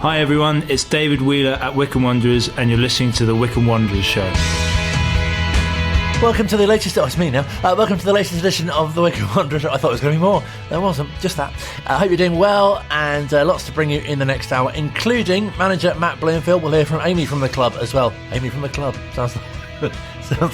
Hi everyone, it's David Wheeler at Wycombe Wanderers and you're listening to the Wycombe Wanderers Show. Welcome to the latest... Oh, it's me now. Welcome to the latest edition of the Wycombe Wanderers Show. I thought it was going to be more. There wasn't. Just that. I hope you're doing well and lots to bring you in the next hour, including manager Matt Bloomfield. We'll hear from Amy from the club as well. Amy from the club. Sounds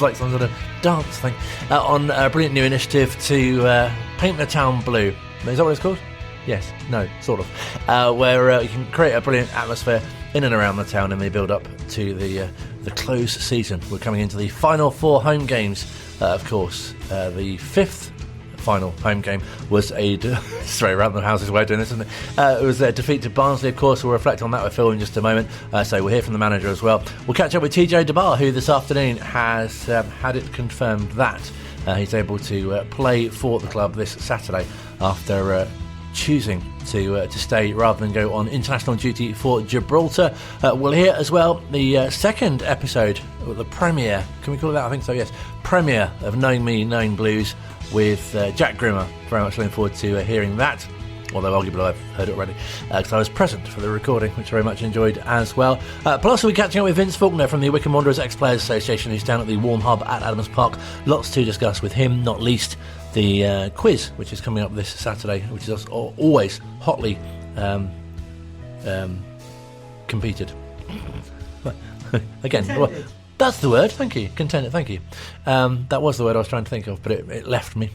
like some sort of dance thing. On a brilliant new initiative to paint the town blue. Is that what it's called? Yes, no, sort of. Where you can create a brilliant atmosphere in and around the town in the build-up to the close season. We're coming into the final 4 home games, of course. The 5th final home game was a... Straight around the houses way of doing this, isn't it? It was a defeat to Barnsley, of course. We'll reflect on that with Phil in just a moment. So we'll hear from the manager as well. We'll catch up with Tjay De Barr, who this afternoon has had it confirmed that he's able to play for the club this Saturday after... choosing to stay rather than go on international duty for Gibraltar. We'll hear as well the second episode, or the premiere, can we call it that? I think so, yes. Premiere of Knowing Me, Knowing Blues with Jack Grimmer. Very much looking forward to hearing that, although arguably I've heard it already, because I was present for the recording, which I very much enjoyed as well. Plus, we'll be catching up with Vince Faulkner from the Wycombe Wanderers Ex-Players Association, who's down at the Warm Hub at Adams Park. Lots to discuss with him, not least the quiz, which is coming up this Saturday, which is always hotly competed. Again, well, that's the word, thank you. Contended, thank you. That was the word I was trying to think of, but it left me.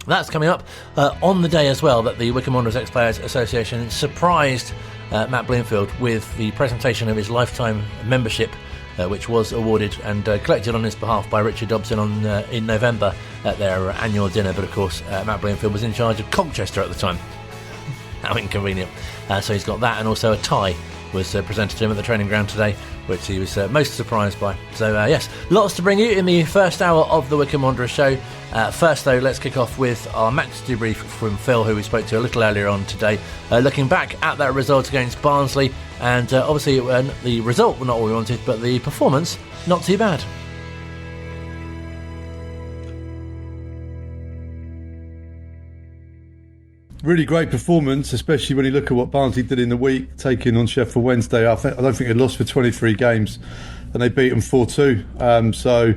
That's coming up on the day as well that the Wycombe Wanderers Ex-Players Association surprised Matt Bloomfield with the presentation of his lifetime membership, which was awarded and collected on his behalf by Richard Dobson in November at their annual dinner. But of course, Matt Bloomfield was in charge of Colchester at the time. How inconvenient. So he's got that, and also a tie was presented to him at the training ground today, which he was most surprised by. So yes, lots to bring you in the first hour of the Wycombe Wanderers Show. First though, let's kick off with our match debrief from Phil, who we spoke to a little earlier on today, looking back at that result against Barnsley, and obviously the result not what we wanted, but the performance not too bad. Really great performance, especially when you look at what Barnsley did in the week, taking on Sheffield Wednesday. I don't think they lost for 23 games, and they beat them 4-2. So,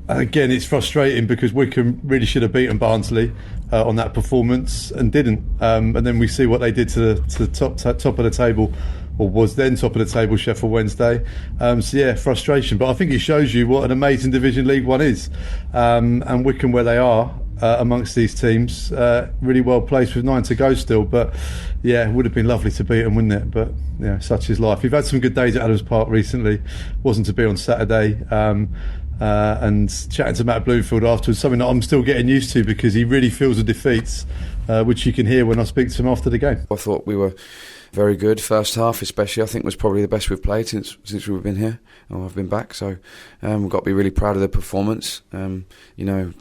again, it's frustrating because Wycombe really should have beaten Barnsley on that performance and didn't. And then we see what they did to the top of the table, or was then top of the table, Sheffield Wednesday. So yeah, frustration. But I think it shows you what an amazing Division League One is, and Wycombe, where they are amongst these teams, really well placed with 9 to go still. But yeah, it would have been lovely to beat them, wouldn't it? But yeah, such is life. We've had some good days at Adams Park recently. Wasn't to be on Saturday. And chatting to Matt Bloomfield afterwards, something that I'm still getting used to, because he really feels the defeats, which you can hear when I speak to him after the game. I thought we were very good first half, especially. I think was probably the best we've played since we've been here, or I've been back. So we've got to be really proud of the performance.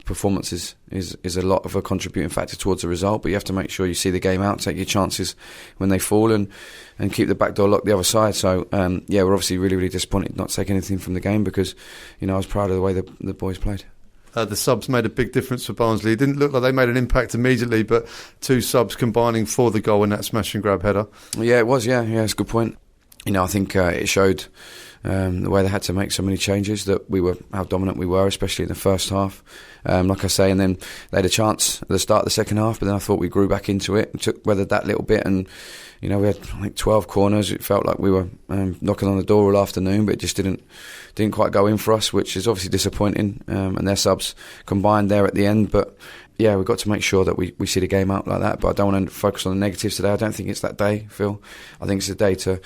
Performance is a lot of a contributing factor towards the result, but you have to make sure you see the game out, take your chances when they fall, and keep the back door locked the other side. So we're obviously really, really disappointed not to take anything from the game, because I was proud of the way the boys played. The subs made a big difference for Barnsley. It didn't look like they made an impact immediately, but 2 subs combining for the goal in that smash and grab header. Yeah, it was. Yeah, it's a good point. I think it showed the way they had to make so many changes, how dominant we were, especially in the first half. Like I say, and then they had a chance at the start of the second half, but then I thought we grew back into it, weathered that little bit, and we had like 12 corners. It felt like we were knocking on the door all afternoon, but it just didn't quite go in for us, which is obviously disappointing. And their subs combined there at the end, but yeah, we've got to make sure that we see the game out like that. But I don't want to focus on the negatives today. I don't think it's that day, Phil. I think it's a day to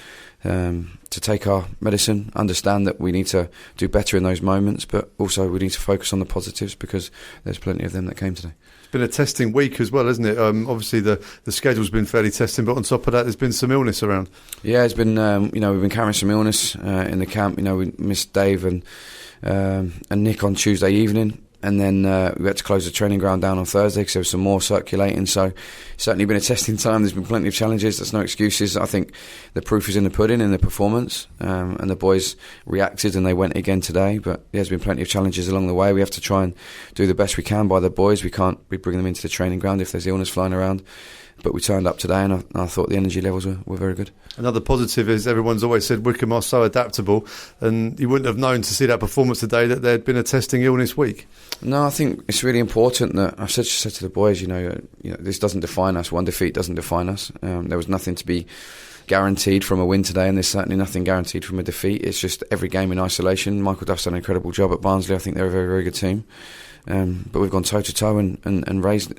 take our medicine, understand that we need to do better in those moments, but also we need to focus on the positives, because there's plenty of them that came today. It's been a testing week as well, hasn't it? Obviously the schedule's been fairly testing, but on top of that there's been some illness around. Yeah, it's been we've been carrying some illness in the camp. We missed Dave and Nick on Tuesday evening. And then we had to close the training ground down on Thursday because there was some more circulating. So it's certainly been a testing time. There's been plenty of challenges. There's no excuses. I think the proof is in the pudding, in the performance. And the boys reacted and they went again today. But there's been plenty of challenges along the way. We have to try and do the best we can by the boys. We can't be bringing them into the training ground if there's illness flying around. we turned up today, and I thought the energy levels were very good. Another positive is everyone's always said Wycombe are so adaptable, and you wouldn't have known to see that performance today that there'd been a testing illness week. No, I think it's really important that I've said to the boys, this doesn't define us. One defeat doesn't define us. There was nothing to be guaranteed from a win today, and there's certainly nothing guaranteed from a defeat. It's just every game in isolation. Michael Duff's done an incredible job at Barnsley. I think they're a very, very good team. But we've gone toe to toe and raised,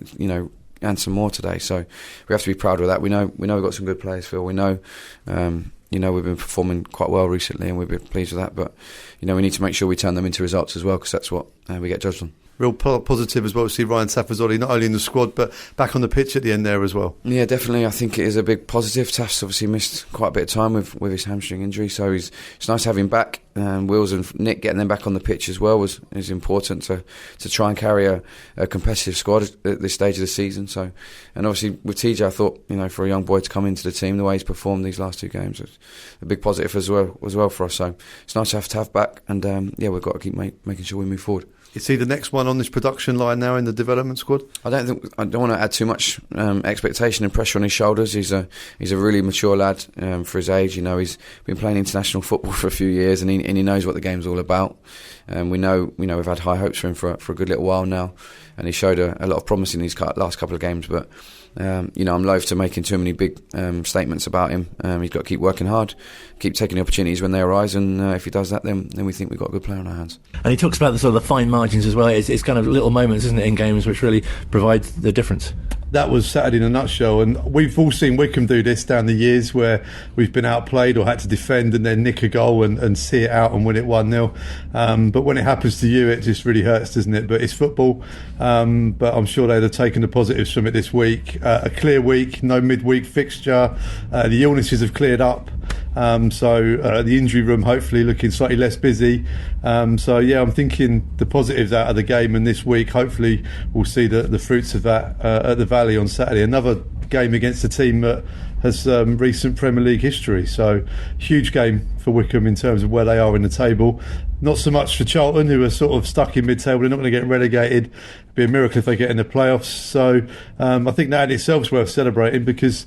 and some more today. So we have to be proud of that. We know we've got some good players, Phil. We know, we've been performing quite well recently, and we've been pleased with that. But we need to make sure we turn them into results as well, because that's what we get judged on. Real positive as well to see Ryan Tafazoli not only in the squad but back on the pitch at the end there as well. Yeah, definitely. I think it is a big positive. Taf's obviously missed quite a bit of time with his hamstring injury, so it's nice to have him back. Wills and Nick getting them back on the pitch as well is important to try and carry a competitive squad at this stage of the season. So, and obviously with Tjay, I thought for a young boy to come into the team the way he's performed these last 2 games, it's a big positive as well for us. So it's nice to have Tav back, and we've got to keep making sure we move forward. Is he the next one on this production line now in the development squad? I don't want to add too much expectation and pressure on his shoulders. He's a really mature lad for his age. He's been playing international football for a few years, and he knows what the game's all about. We know we've had high hopes for him for a good little while now, and he showed a lot of promise in these last couple of games. But I'm loath to making too many big statements about him. He's got to keep working hard, keep taking the opportunities when they arise, and if he does that, then we think we've got a good player on our hands. And he talks about the sort of the fine margins as well. It's kind of little moments, isn't it, in games which really provide the difference. That was Saturday in a nutshell, and we've all seen Wycombe do this down the years where we've been outplayed or had to defend and then nick a goal and see it out and win it 1-0. But when it happens to you, it just really hurts, doesn't it? But it's football. But I'm sure they'd have taken the positives from it this week. A clear week, no midweek fixture. The illnesses have cleared up. So the injury room hopefully looking slightly less busy. I'm thinking the positives out of the game, and this week hopefully we'll see the fruits of that at the Valley on Saturday. Another game against a team that has recent Premier League history, so huge game for Wycombe in terms of where they are in the table. Not so much for Charlton, who are sort of stuck in mid-table. They're not going to get relegated. It'd be a miracle if they get in the playoffs. So I think that in itself is worth celebrating, because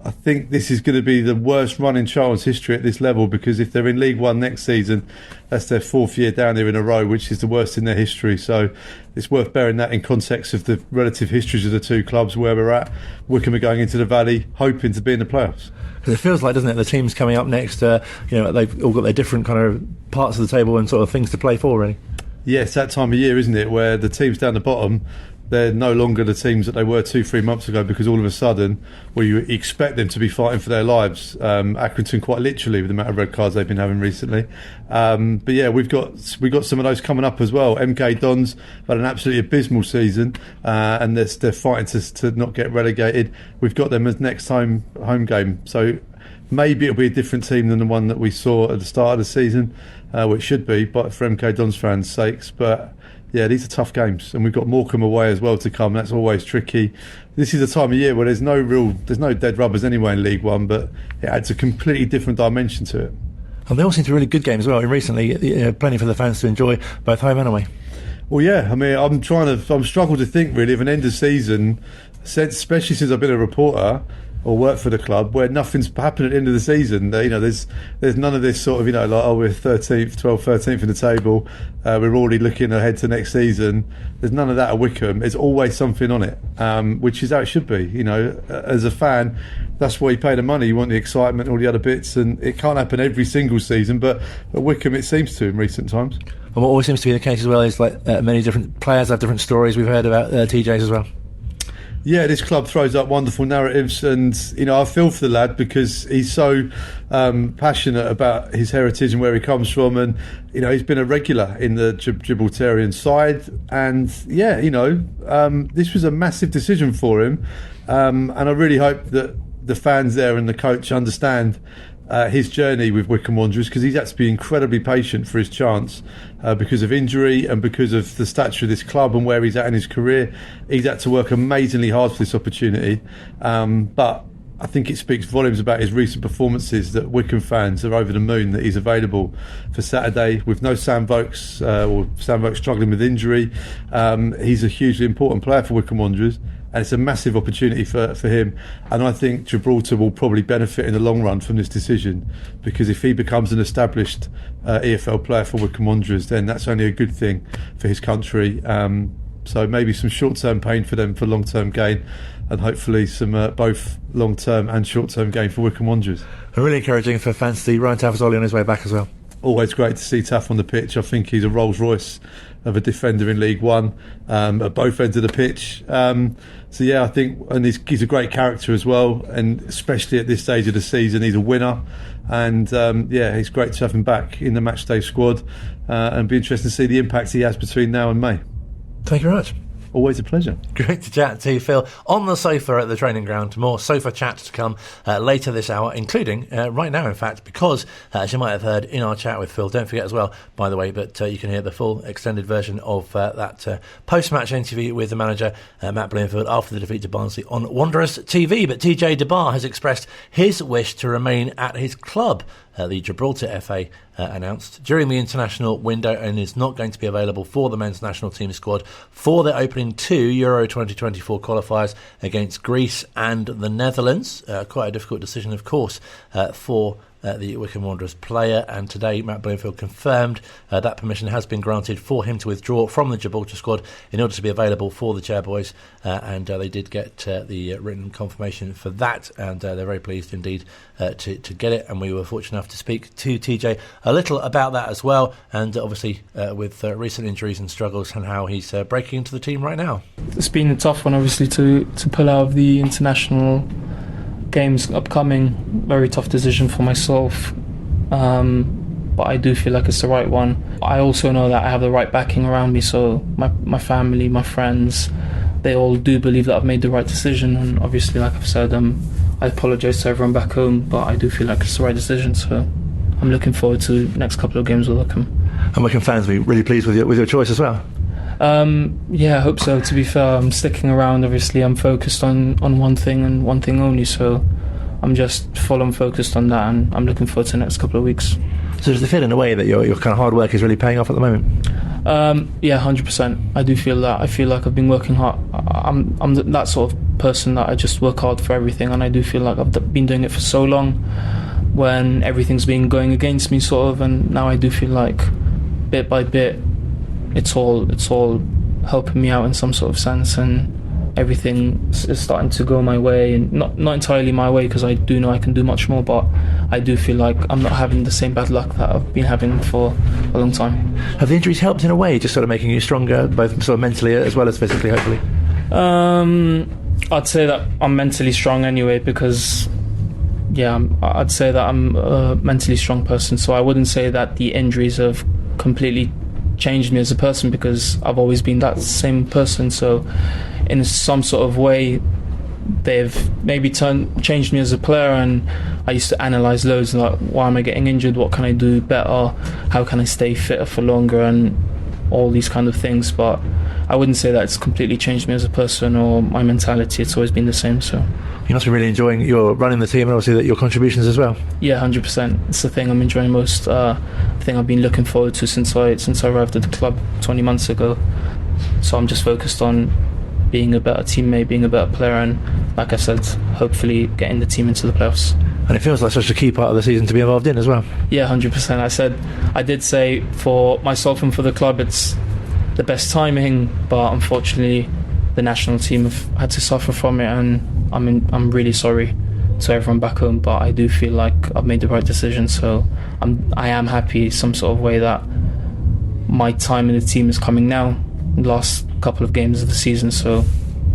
I think this is going to be the worst run in Charlton's history at this level, because if they're in League One next season, that's their 4th year down there in a row, which is the worst in their history. So it's worth bearing that in context of the relative histories of the two clubs where we're at. Wycombe are going into the Valley hoping to be in the playoffs. Because it feels like, doesn't it, the teams coming up next, they've all got their different kind of parts of the table and sort of things to play for, really. Yeah, it's that time of year, isn't it, where the teams down the bottom, they're no longer the teams that they were 2-3 months ago, because all of a sudden, you expect them to be fighting for their lives. Accrington quite literally, with the amount of red cards they've been having recently. But yeah, we've got some of those coming up as well. MK Dons have had an absolutely abysmal season, and they're fighting to not get relegated. We've got them as next home game, so maybe it'll be a different team than the one that we saw at the start of the season, which should be, but for MK Dons fans' sakes. But yeah, these are tough games, and we've got Morecambe away as well to come. That's always tricky. This is a time of year where there's no dead rubbers anyway in League One, but it adds a completely different dimension to it. And they all seem to be really good games as well. And recently, plenty for the fans to enjoy, both home and away. Well, yeah. I mean, I'm struggling to think really of an end of season, especially since I've been a reporter or work for the club, where nothing's happened at the end of the season. There's none of this sort of, we're 13th, 12th, 13th in the table, we're already looking ahead to next season. There's none of that at Wycombe. There's always something on it, which is how it should be. As a fan, that's why you pay the money. You want the excitement, all the other bits, and it can't happen every single season, but at Wycombe it seems to in recent times. And what always seems to be the case as well is many different players have different stories. We've heard about Tjay's as well. Yeah, this club throws up wonderful narratives, and I feel for the lad, because he's so passionate about his heritage and where he comes from, and he's been a regular in the Gibraltarian side, and this was a massive decision for him, and I really hope that the fans there and the coach understand his journey with Wycombe Wanderers, because he's had to be incredibly patient for his chance because of injury and because of the stature of this club and where he's at in his career. He's had to work amazingly hard for this opportunity, but I think it speaks volumes about his recent performances that Wycombe fans are over the moon that he's available for Saturday with no Sam Vokes, or Sam Vokes struggling with injury. He's a hugely important player for Wycombe Wanderers. and it's a massive opportunity for him. And I think Gibraltar will probably benefit in the long run from this decision, because if he becomes an established EFL player for Wycombe Wanderers, then that's only a good thing for his country. So maybe some short-term pain for them for long-term gain, and hopefully some both long-term and short-term gain for Wycombe Wanderers. Really encouraging for fans to see Ryan Tafazoli on his way back as well. Always great to see Taff on the pitch. I think he's a Rolls Royce of a defender in League One, at both ends of the pitch. So yeah, I think, and he's a great character as well, and especially at this stage of the season, he's a winner. And yeah, it's great to have him back in the matchday squad, and be interested to see the impact he has between now and May. Thank you very much. Always a pleasure. Great to chat to you, Phil, on the sofa at the training ground. More sofa chat to come later this hour, including right now, in fact, because, as you might have heard in our chat with Phil, don't forget as well, by the way, but you can hear the full extended version of that post-match interview with the manager, Matt Bloomfield, after the defeat to Barnsley on Wanderers TV. But Tjay De Barr has expressed his wish to remain at his club. The Gibraltar FA announced during the international window, and is not going to be available for the men's national team squad for the opening 2 Euro 2024 qualifiers against Greece and the Netherlands. Quite a difficult decision, of course, for the Wycombe Wanderers player, and today Matt Bloomfield confirmed that permission has been granted for him to withdraw from the Gibraltar squad in order to be available for the Chairboys, and they did get the written confirmation for that, and they're very pleased indeed to get it, and we were fortunate enough to speak to TJ a little about that as well, and obviously with recent injuries and struggles, and how he's breaking into the team right now. It's been a tough one, obviously, to pull out of the international games upcoming. Very tough decision for myself, but I do feel like it's the right one. I also know that I have the right backing around me, so my family, my friends, they all do believe that I've made the right decision, and obviously, like I've said, I apologise to everyone back home, but I do feel like it's the right decision, so I'm looking forward to the next couple of games with Wycombe. And Wycombe fans will be really pleased with your choice as well. Yeah, I hope so. To be fair, I'm sticking around. Obviously, I'm focused on one thing and one thing only, so I'm just full on focused on that, and I'm looking forward to the next couple of weeks. So there's the feel in a way that your kind of hard work is really paying off at the moment? Yeah, 100%. I do feel that. I feel like I've been working hard. I'm that sort of person that I just work hard for everything, and I do feel like I've been doing it for so long when everything's been going against me, sort of, and now I do feel like bit by bit it's all helping me out in some sort of sense, and everything is starting to go my way, and not entirely my way, because I do know I can do much more, but I do feel like I'm not having the same bad luck that I've been having for a long time. Have the injuries helped in a way, just sort of making you stronger, both sort of mentally as well as physically, hopefully? I'd say that I'm mentally strong anyway, because I'd say that I'm a mentally strong person, so I wouldn't say that the injuries have completely changed me as a person, because I've always been that same person. So in some sort of way they've maybe changed me as a player, and I used to analyse loads, like, why am I getting injured, what can I do better, how can I stay fitter for longer, and all these kind of things. But I wouldn't say that it's completely changed me as a person or my mentality. It's always been the same. So you must be really enjoying your running the team, and obviously your contributions as well. Yeah, 100%. It's the thing I'm enjoying most. The thing I've been looking forward to since I arrived at the club 20 months ago. So I'm just focused on being a better teammate, being a better player, and, like I said, hopefully getting the team into the playoffs. And it feels like such a key part of the season to be involved in as well. Yeah, 100%. I did say for myself and for the club it's the best timing, but unfortunately the national team have had to suffer from it, and I'm really sorry to everyone back home, but I do feel like I've made the right decision, so I am happy some sort of way that my time in the team is coming now, the last couple of games of the season. So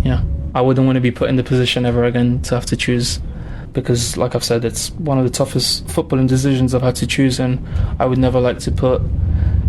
yeah, I wouldn't want to be put in the position ever again to have to choose, because, like I've said, it's one of the toughest footballing decisions I've had to choose, and I would never like to put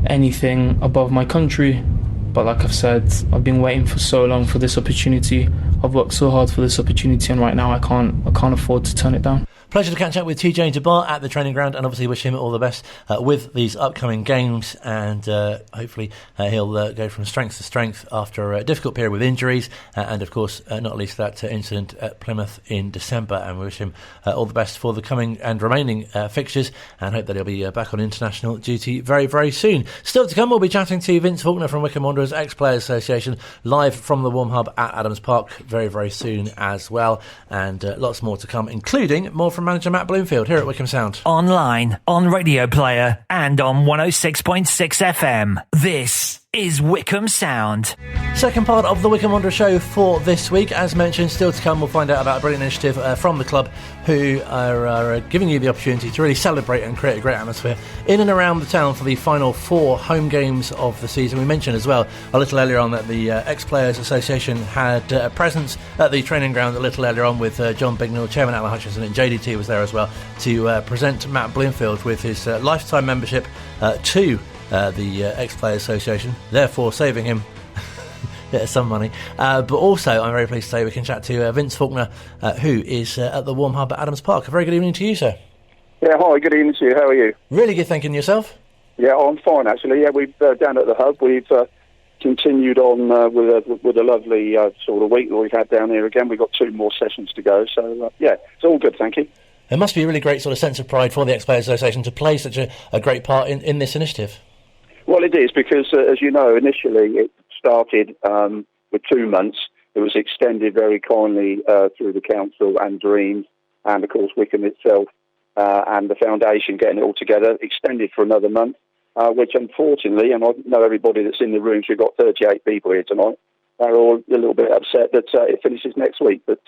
anything above my country. But like I've said, I've been waiting for so long for this opportunity. I've worked so hard for this opportunity, and right now I can't afford to turn it down. Pleasure to catch up with Tjay De Barr at the training ground, and obviously wish him all the best with these upcoming games, and hopefully he'll go from strength to strength after a difficult period with injuries, and of course not least that incident at Plymouth in December, and we wish him all the best for the coming and remaining fixtures, and hope that he'll be back on international duty very, very soon. Still to come, we'll be chatting to Vince Faulkner from Wycombe Wanderers Ex-Players Association, live from the Warm Hub at Adams Park very, very soon as well, and lots more to come, including more from manager Matt Bloomfield here at Wycombe Sound. Online, on Radio Player, and on 106.6 FM. This is Wycombe Sound. Second part of the Wycombe Wanderers Show for this week. As mentioned, still to come, we'll find out about a brilliant initiative from the club who are giving you the opportunity to really celebrate and create a great atmosphere in and around the town for the final 4 home games of the season. We mentioned as well a little earlier on that the Ex-Players Association had a presence at the training ground a little earlier on with John Bignell, Chairman Alan Hutchinson, and JDT was there as well to present Matt Bloomfield with his lifetime membership to the Ex-Players Association, therefore saving him some money. But also, I'm very pleased to say we can chat to Vince Faulkner, who is at the Warm Hub at Adams Park. A very good evening to you, sir. Yeah, hi, good evening to you. How are you? Really good, thanking yourself. Yeah, I'm fine, actually. Yeah, we've down at the Hub, we've continued on with a lovely sort of week that we've had down here again. We've got 2 more sessions to go, so yeah, it's all good, thank you. It must be a really great sort of sense of pride for the Ex-Players Association to play such a great part in this initiative. Well, it is, because, as you know, initially it started with 2 months. It was extended very kindly through the council and Dreams, and, of course, Wycombe itself, and the foundation getting it all together, extended for another month, which, unfortunately, and I know everybody that's in the room, so we've got 38 people here tonight, they're all a little bit upset that it finishes next week. But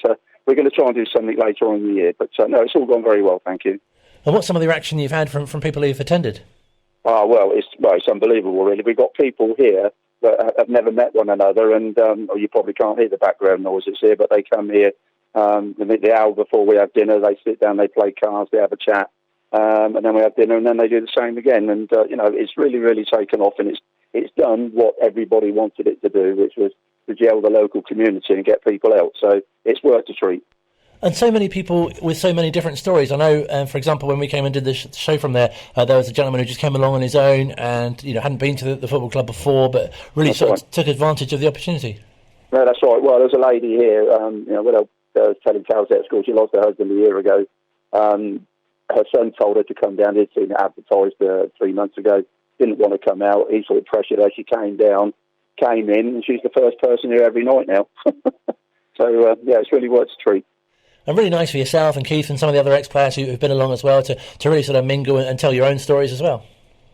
we're going to try and do something later on in the year. But, no, it's all gone very well, thank you. And what's some of the reaction you've had from people who've attended? Well, it's unbelievable, really. We've got people here that have never met one another, and you probably can't hear the background noises here, but they come here the hour before we have dinner. They sit down, they play cards, they have a chat, and then we have dinner, and then they do the same again. And it's really, really taken off, and it's done what everybody wanted it to do, which was to gel the local community and get people out. So it's worked a treat. And so many people with so many different stories. I know, for example, when we came and did the show from there was a gentleman who just came along on his own and hadn't been to the football club before, but really took advantage of the opportunity. No, that's right. Well, there's a lady here, when I was telling tales at school, she lost her husband a year ago. Her son told her to come down. He'd seen it advertised 3 months ago. Didn't want to come out. He sort of pressured her. She came down, came in, and she's the first person here every night now. So, it's really worked a treat. And really nice for yourself and Keith and some of the other ex-players who've been along as well to really sort of mingle and tell your own stories as well.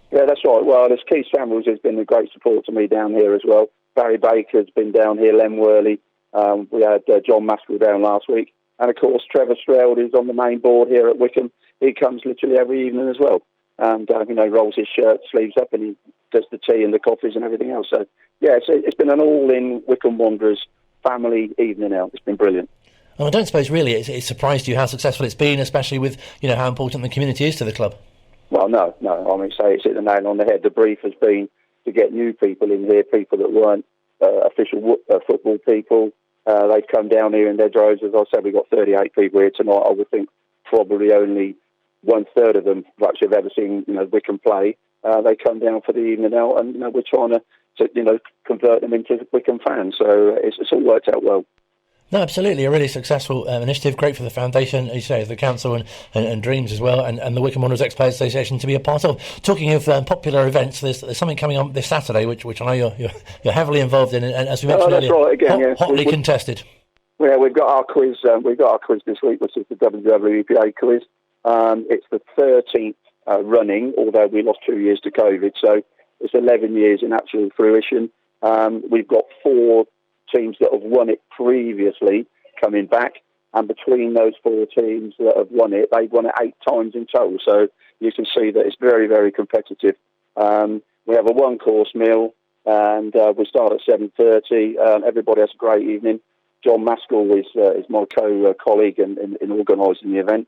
Yeah, that's right. Well, there's Keith Samuels has been a great support to me down here as well. Barry Baker's been down here, Len Worley. We had John Maskell down last week. And, of course, Trevor Stroud is on the main board here at Wycombe. He comes literally every evening as well. And, rolls his shirt sleeves up and he does the tea and the coffees and everything else. So, yeah, it's been an all-in Wycombe Wanderers family evening out. It's been brilliant. And I don't suppose really it's surprised you how successful it's been, especially with how important the community is to the club. Well, no. I mean, it's hit the nail on the head. The brief has been to get new people in here, people that weren't official football people. They've come down here in their droves. As I said, we've got 38 people here tonight. I would think probably only 1/3 of them actually have ever seen Wycombe play. They come down for the evening out, and we're trying to convert them into Wycombe fans. So it's all worked out well. No, absolutely. A really successful initiative, great for the foundation, as you say, the council and Dreams as well, and the Wycombe Wanderers Ex-Players Association to be a part of. Talking of popular events, there's something coming on this Saturday, which I know you're heavily involved in, and as we mentioned earlier, right, again, hotly contested. Yeah, we've got our quiz. We've got our quiz this week, which is the WWEPA quiz. It's the 13th running, although we lost 2 years to COVID, so it's 11 years in actual fruition. We've got 4 teams that have won it previously coming back, and between those 4 teams that have won it, they've won it 8 times in total. So you can see that it's very, very competitive. We have a 1-course meal, and we start at 7:30. Everybody has a great evening. John Maskell is my colleague in organising the event.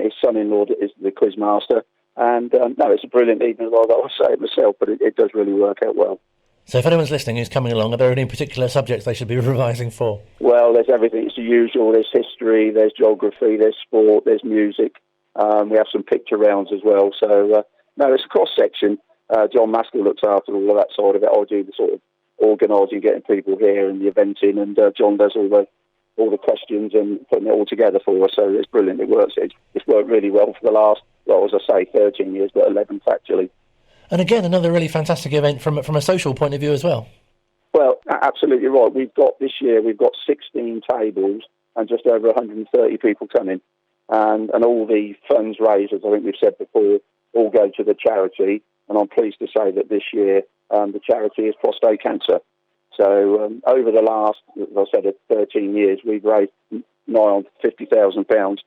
His son-in-law is the quiz master, and it's a brilliant evening. I'll say it myself, but it does really work out well. So if anyone's listening who's coming along, are there any particular subjects they should be revising for? Well, there's everything. It's the usual. There's history, there's geography, there's sport, there's music. We have some picture rounds as well. So, no, it's a cross-section. John Maskell looks after all of that side of it. I do the sort of organising, getting people here and the eventing, and John does all the questions and putting it all together for us. So it's brilliant. It works. It's worked really well for the last, well, as I say, 13 years, but 11th actually. And again, another really fantastic event from a social point of view as well. Well, absolutely right. This year we've got 16 tables and just over 130 people coming. And all the funds raised, as I think we've said before, all go to the charity. And I'm pleased to say that this year the charity is prostate cancer. So over the last, as I said, 13 years, we've raised nigh on £50,000,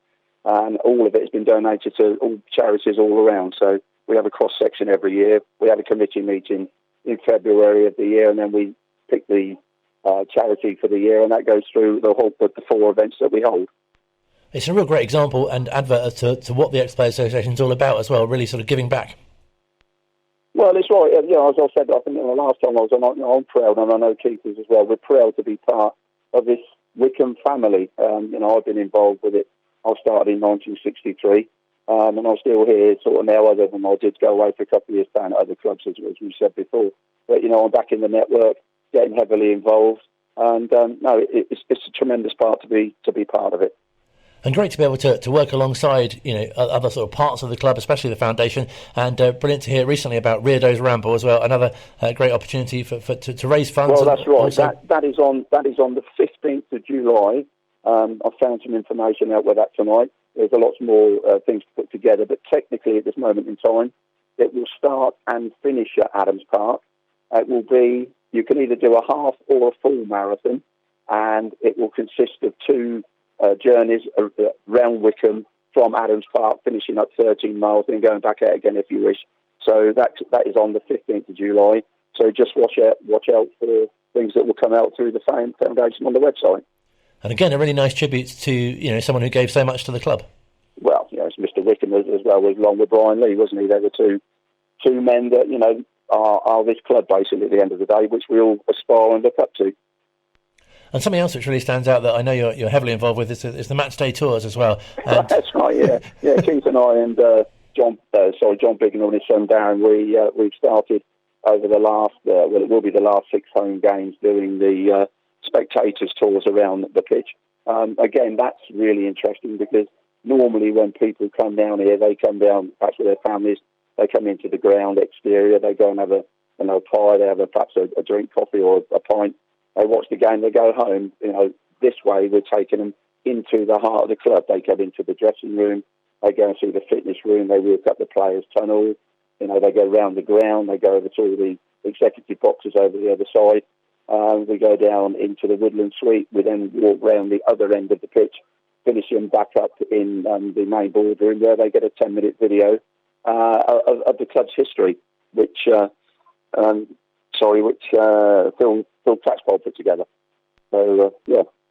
and all of it has been donated to all charities all around. So we have a cross-section every year. We have a committee meeting in February of the year, and then we pick the charity for the year, and that goes through the 4 events that we hold. It's a real great example and advert to what the Ex-Players Association is all about as well, really sort of giving back. Well, it's right. As I said, I think the last time I was on, I'm proud, and I know Keith's as well. We're proud to be part of this Wycombe family. I've been involved with it. I started in 1963, and I'm still here sort of now, other than I did go away for a couple of years playing at other clubs, as we said before. But, I'm back in the network, getting heavily involved, and it's a tremendous part to be part of it. And great to be able to work alongside, other sort of parts of the club, especially the foundation. And brilliant to hear recently about Reardo's Ramble as well. Another great opportunity to raise funds. Well, that's right. Also... That is on the 15th of July. I've found some information out with that tonight. There's a lot more things to put together, but technically at this moment in time, it will start and finish at Adams Park. It will be, you can either do a half or a full marathon, and it will consist of 2 journeys around Wycombe from Adams Park, finishing up 13 miles, and going back out again if you wish. So that is on the 15th of July. So just watch out for things that will come out through the foundation on the website. And again, a really nice tribute to someone who gave so much to the club. Well, it's Mr. Wycombe as well, along with Brian Lee, wasn't he? They were two men that are this club basically at the end of the day, which we all aspire and look up to. And something else which really stands out that I know you're heavily involved with is the match day tours as well. And... That's right, yeah. Keith and I and John Biggin and his son Darren, we've started over the last, it will be the last 6 home games, doing the spectators tours around the pitch. Again, that's really interesting because normally when people come down here, they come down perhaps with their families, they come into the ground exterior, they go and have a pie, they have perhaps a drink, coffee or a pint. They watch the game, they go home. This way we're taking them into the heart of the club. They go into the dressing room, they go and see the fitness room, they walk up the players' tunnel, they go round the ground, they go over to all the executive boxes over the other side. We go down into the Woodland Suite. We then walk round the other end of the pitch, finishing back up in the main boardroom where they get a 10-minute video of the club's history, which Phil Catchpole put together. So,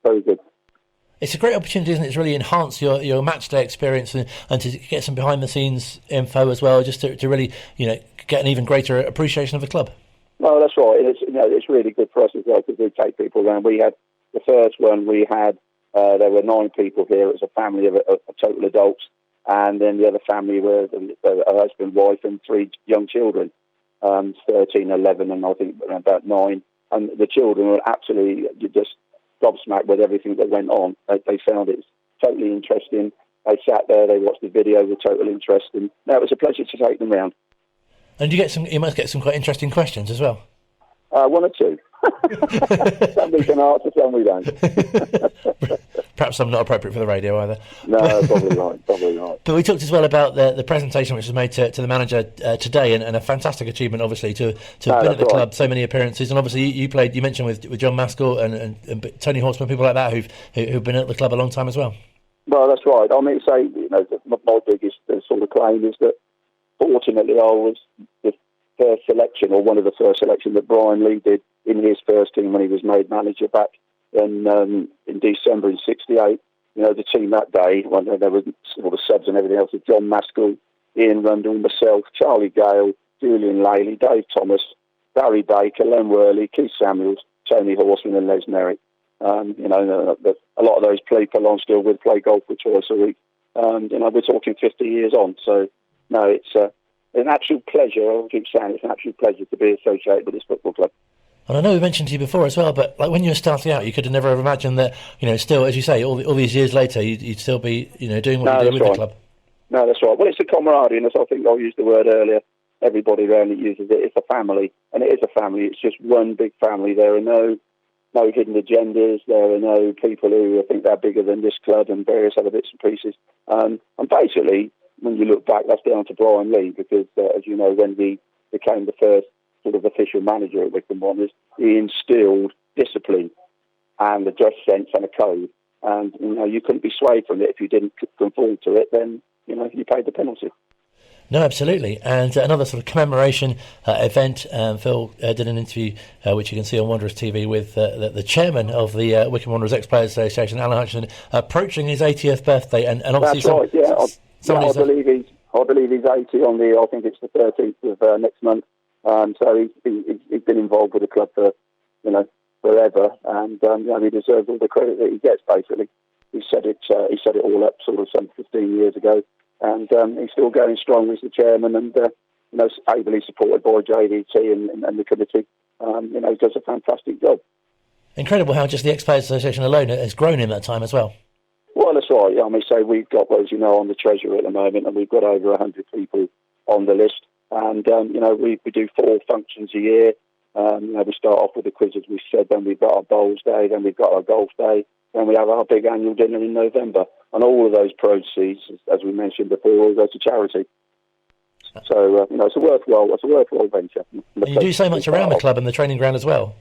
very good. It's a great opportunity, isn't it, to really enhance your match day experience and to get some behind-the-scenes info as well, just to really, get an even greater appreciation of the club. No, that's right. It's really good for us as well because we take people around. We had the first one, there were 9 people here. It was a family of total adults. And then the other family were a husband, wife, and 3 young children, 13, 11, and I think about 9. And the children were absolutely just gobsmacked with everything that went on. They found it totally interesting. They sat there, they watched the video with total interest, and it was a pleasure to take them round. And you must get some quite interesting questions as well. 1 or 2. Some we can answer, some we don't. Perhaps some not appropriate for the radio either. No, probably right. But we talked as well about the presentation which was made to the manager today, and a fantastic achievement, obviously, to have been at the club, so many appearances, and obviously you mentioned with John Maskell and Tony Horseman, people like that who've been at the club a long time as well. Well, that's right. I mean, my biggest sort of claim is that fortunately I was the first selection, or one of the first selection that Brian Lee did in his first team when he was made manager back in December in '68. The team that day, when there was all the subs and everything else, with John Maskell, Ian Rundle, myself, Charlie Gale, Julian Laley, Dave Thomas, Barry Baker, Len Worley, Keith Samuels, Tony Horseman and Les Merrick. You know, a lot of those people I'm still with play golf with twice a week. You know, we're talking 50 years on. So, no, it's an absolute pleasure. I keep saying it's an absolute pleasure to be associated with this football club. And I know we mentioned to you before as well, but like when you were starting out, you could have never have imagined that, you know, still, as you say, all these years later, you'd still be, you know, doing what you do with the club. No, that's right. Well, it's a camaraderie, and as I think I used the word earlier, everybody around it uses it. It's a family, and it is a family. It's just one big family. There are no hidden agendas. There are no people who think they're bigger than this club and various other bits and pieces. And basically, when you look back, that's down to Brian Lee, because, as you know, when he became the first sort of official manager at Wycombe Wanderers, he instilled discipline and a dress sense and a code. And, you know, you couldn't be swayed from it. If you didn't conform to it, then, you know, you paid the penalty. No, absolutely. And another sort of commemoration event, Phil did an interview, which you can see on Wanderers TV, with the chairman of the Wycombe Wanderers Ex-Players Association, Alan Hutchinson, approaching his 80th birthday. And obviously, that's right, I believe he's 80 on I think it's the 13th of next month. So he's been involved with the club for, you know, forever, and you know, he deserves all the credit that he gets. Basically, he set it all up sort of some 15 years ago, and he's still going strong as the chairman, and you know, ably supported by JDT and the committee. You know, he does a fantastic job. Incredible how just the Ex-Players Association alone has grown in that time as well. Well, that's right. Yeah, I mean, so we've got, as you know, on the treasury at the moment, and we've got over 100 people on the list. And, you know, we do 4 functions a year. You know, we start off with the quiz, as we said, then we've got our bowls day, then we've got our golf day, then we have our big annual dinner in November. And all of those proceeds, as we mentioned before, all go to charity. So, you know, it's a worthwhile venture. And you do so much around the club and the training ground as well.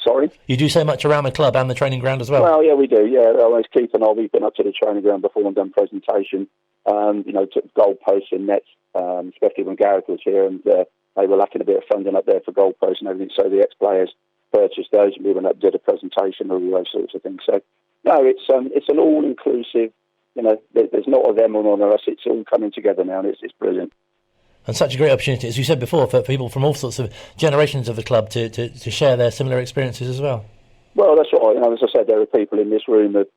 Sorry? You do so much around the club and the training ground as well. Well, yeah, we do. Yeah, always Keith and I, we've been up to the training ground before and done presentation. You know, took goalposts and nets, especially when Gareth was here, and they were lacking a bit of funding up there for goalposts and everything. So the ex-players purchased those, and we went up and did a presentation and all those sorts of things. So, no, it's an all-inclusive. You know, there's not a them or none of us. It's all coming together now, and it's brilliant. And such a great opportunity, as you said before, for people from all sorts of generations of the club to share their similar experiences as well. Well, that's right. You know, as I said, there are people in this room that,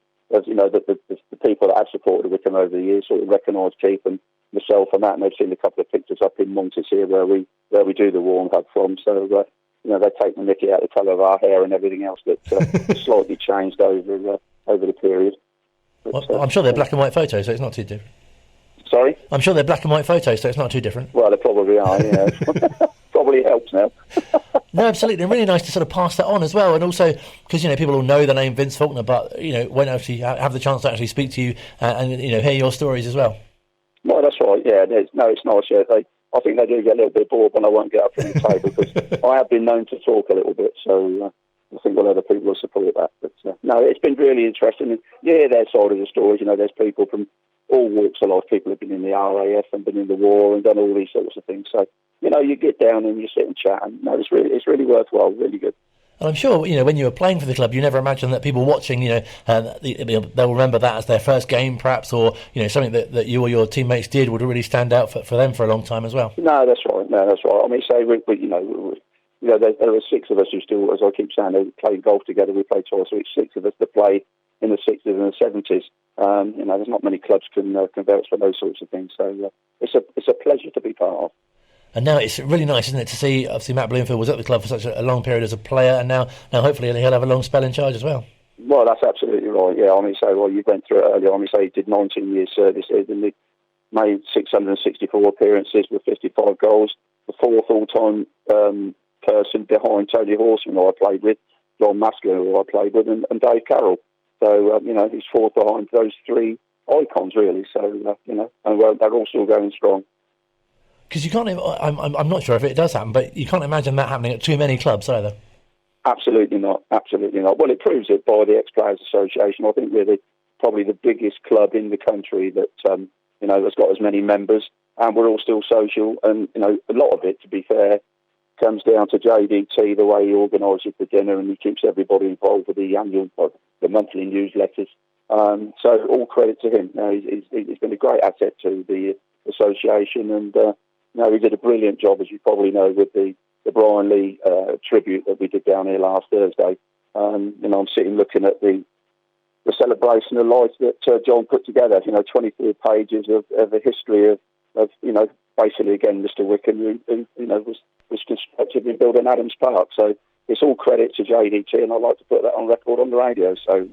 you know, the people that have supported Wycombe over the years sort of recognise Keith and myself and that, and they've seen a couple of pictures up in Montes here where we do the warm hub from. So, you know, they take the mickey out of the colour of our hair and everything else that slightly changed over the period. But, well, I'm sure they're black and white photos, so it's not too different. Sorry? I'm sure they're black and white photos, so it's not too different. Well, they probably are, yeah. Probably helps now. No, absolutely. And really nice to sort of pass that on as well. And also, because, you know, people all know the name Vince Faulkner, but, you know, won't actually have the chance to actually speak to you and you know, hear your stories as well. Well, that's right, yeah. It's nice, yeah. I think they do get a little bit bored when I won't get up from the table, because I have been known to talk a little bit, so I think a lot of people will support that. But, no, it's been really interesting. And you hear their side of the stories. You know, there's people from all walks of life. People have been in the RAF and been in the war and done all these sorts of things. So, you know, you get down and you sit and chat, and no, it's really worthwhile, really good. And I'm sure, you know, when you were playing for the club, you never imagined that people watching, you know, they'll remember that as their first game, perhaps, or, you know, something that you or your teammates did would really stand out for them for a long time as well. No, that's right. I mean, say, you know, there are 6 of us who still, as I keep saying, they play golf together. We play twice, so it's 6 of us that play in the 60s and the 70s. You know, there's not many clubs can vouch for those sorts of things. So it's a pleasure to be part of. And now it's really nice, isn't it, to see, obviously, Matt Bloomfield was at the club for such a long period as a player, and now hopefully he'll have a long spell in charge as well. Well, that's absolutely right, yeah. I mean, so, you went through it earlier. I mean, he did 19 years service here, and he made 664 appearances with 55 goals. The 4th all-time person behind Tony Horseman, who I played with, John Maskell, who I played with, and Dave Carroll. So, you know, he's 4th behind those 3 icons, really. So, you know, and they're all still going strong. Because you can't, I'm not sure if it does happen, but you can't imagine that happening at too many clubs either. Absolutely not. Well, it proves it by the Ex-Players Association. I think we're probably the biggest club in the country that, you know, has got as many members, and we're all still social. And, you know, a lot of it, to be fair, comes down to JDT, the way he organises the dinner, and he keeps everybody involved with the monthly newsletters. So all credit to him. He's been a great asset to the association, and he did a brilliant job, as you probably know, with the Brian Lee tribute that we did down here last Thursday. I'm sitting looking at the celebration of life that John put together. 24 pages of a history of basically again Mr. Wycombe who was constructed in building Adams Park. So it's all credit to JDT, and I'd like to put that on record on the radio. So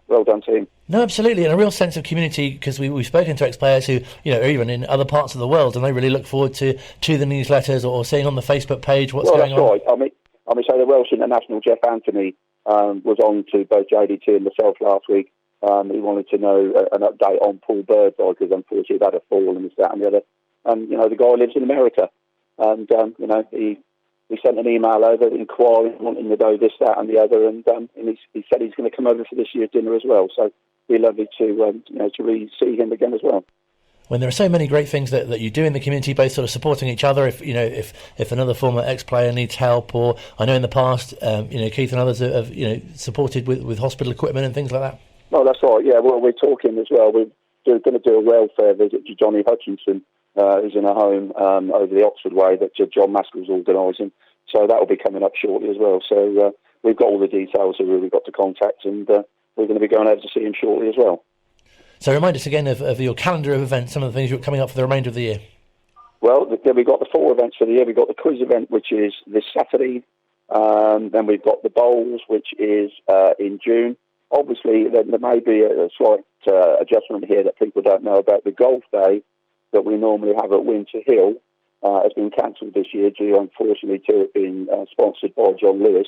well done to him. No, absolutely, and a real sense of community, because we've spoken to ex-players who are even in other parts of the world, and they really look forward to the newsletters or seeing on the Facebook page what's going on. Well, that's right. I mean, so the Welsh international Jeff Anthony was on to both JDT and myself last week. He wanted to know an update on Paul Birdseye, because unfortunately he'd had a fall and this, that and the other. And, the guy lives in America. And, he sent an email over inquiring, wanting to know this, that and the other. And he said he's going to come over for this year's dinner as well. So it'd be lovely to see him again as well. When there are so many great things that you do in the community, both sort of supporting each other, if another former ex-player needs help, or I know in the past, Keith and others have supported with hospital equipment and things like that. Oh, that's right. Yeah, well, we're talking as well. We're going to do a welfare visit to Johnny Hutchinson, who's in a home over the Oxford way that John Maskell's organising. So that will be coming up shortly as well. So we've got all the details of who we've got to contact, and we're going to be going over to see him shortly as well. So remind us again of your calendar of events, some of the things you've got coming up for the remainder of the year. Well, we've got the 4 events for the year. We've got the quiz event, which is this Saturday. Then we've got the bowls, which is in June. Obviously, there may be a slight adjustment here that people don't know about. The golf day that we normally have at Winter Hill has been cancelled this year due, unfortunately, to it being sponsored by John Lewis.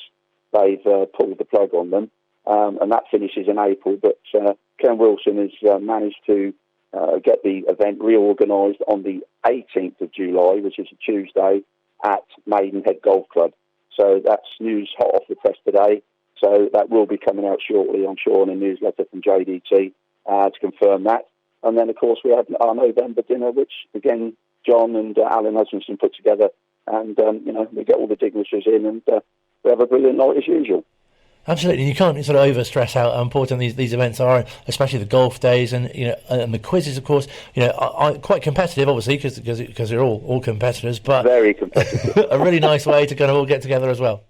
They've pulled the plug on them, and that finishes in April. But Ken Wilson has managed to get the event reorganised on the 18th of July, which is a Tuesday, at Maidenhead Golf Club. So that's news hot off the press today. So that will be coming out shortly, I'm sure, in a newsletter from JDT to confirm that. And then, of course, we have our November dinner, which, again, John and Alan Hutchinson put together. And, we get all the dignitaries in, and we have a brilliant night as usual. Absolutely, you can't sort of over-stress how important these events are, especially the golf days and and the quizzes. Of course, are quite competitive, obviously, because they're all competitors. But very competitive. A really nice way to kind of all get together as well.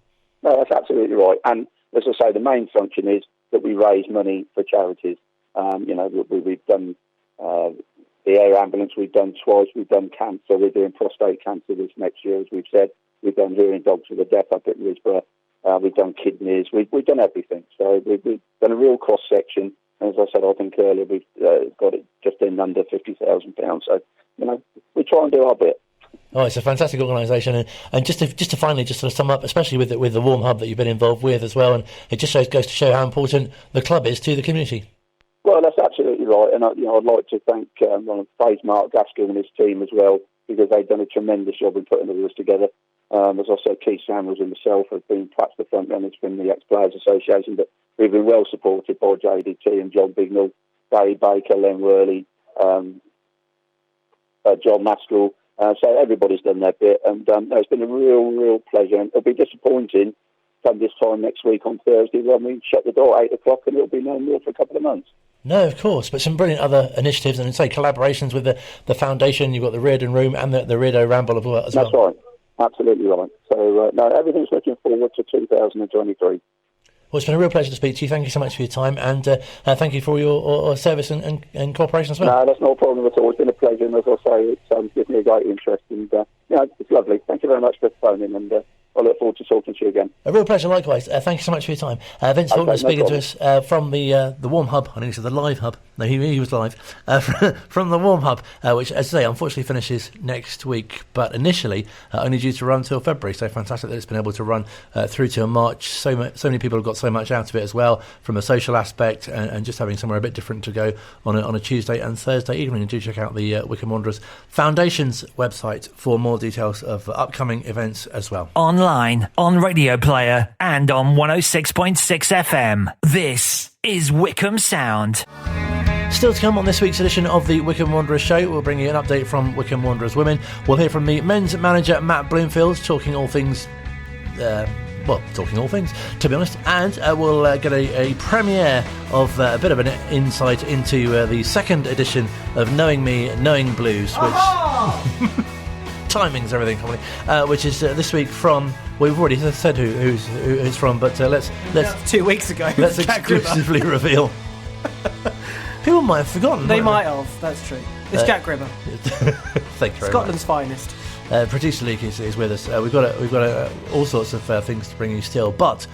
No, that's absolutely right. And as I say, the main function is that we raise money for charities. We've done the air ambulance. We've done twice. We've done cancer. We're doing prostate cancer this next year, as we've said. We've done hearing dogs with a deaf up at Risborough. We've done kidneys. We've done everything. So we've done a real cross section. And as I said, I think earlier, we've got it just in under £50,000. So we try and do our bit. Oh, it's a fantastic organisation, and just to finally just sort of sum up, especially with the Warm Hub that you've been involved with as well, and it just goes to show how important the club is to the community. Well, that's absolutely right, and I'd like to thank praise Mark Gaskell and his team as well, because they've done a tremendous job in putting all this together. As I said, Keith Samuels and myself have been perhaps the front runners from the Ex-Players Association, but we've been well supported by JDT and John Bignell, Dave Baker, Len Worley, John Maskell. So everybody's done their bit, and it's been a real pleasure. And it'll be disappointing come this time next week on Thursday when we shut the door at 8 o'clock and it'll be no more for a couple of months. No, of course, but some brilliant other initiatives, and say collaborations with the foundation. You've got the Reardon Room and the Reardo Ramble as well. That's right, absolutely right. So everything's looking forward to 2023. Well, it's been a real pleasure to speak to you. Thank you so much for your time, and thank you for your service and cooperation as well. No, that's not a problem at all. It's been a pleasure, and as I say, it's given me a great interest, and it's lovely. Thank you very much for phoning, and I look forward to talking to you again. A real pleasure, likewise. Thank you so much for your time. Vince Fulton was speaking to us from the Warm Hub. I think it's the Live Hub. No, he was live. From the Warm Hub, which, as I say, unfortunately finishes next week, but initially only due to run till February. So fantastic that it's been able to run through to March. So many people have got so much out of it as well, from a social aspect and just having somewhere a bit different to go on a Tuesday and Thursday evening. And do check out the Wycombe Wanderers Foundation's website for more details of upcoming events as well. Online, on Radio Player, and on 106.6 FM. This is Wycombe Sound. Still to come on this week's edition of the Wycombe Wanderers Show, we'll bring you an update from Wycombe Wanderers Women. We'll hear from the men's manager, Matt Bloomfield, talking all things, to be honest, and we'll get a premiere of a bit of an insight into the second edition of Knowing Me, Knowing Blues, which timings, everything, which is this week from. Well, we've already said who's from, but let's 2 weeks ago. Let's exclusively reveal. People might have forgotten. They might have. That's true. It's Jack Gribber. Thank you very Scotland's finest. Producer Luke is with us. We've got all sorts of things to bring you still, but